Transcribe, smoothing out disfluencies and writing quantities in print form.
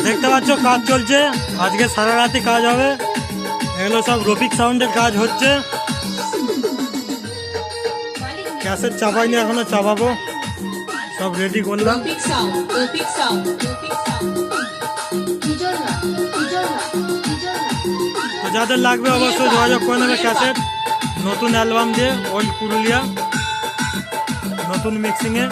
দেখতে পাচ্ছ কাজ চলছে, আজকে সারা রাতে কাজ হবে। এগুলো সব রফিক সাউন্ডের কাজ হচ্ছে। ক্যাসেট চাপাইনি, এখনো চাপাবো, সব রেডি করলাম। তো যাদের লাগবে অবশ্যই যোগাযোগ করে নেবে। ক্যাসেট নতুন অ্যালবাম দিয়ে ওল্ড পুরুলিয়া, নতুন মিক্সিংয়ে।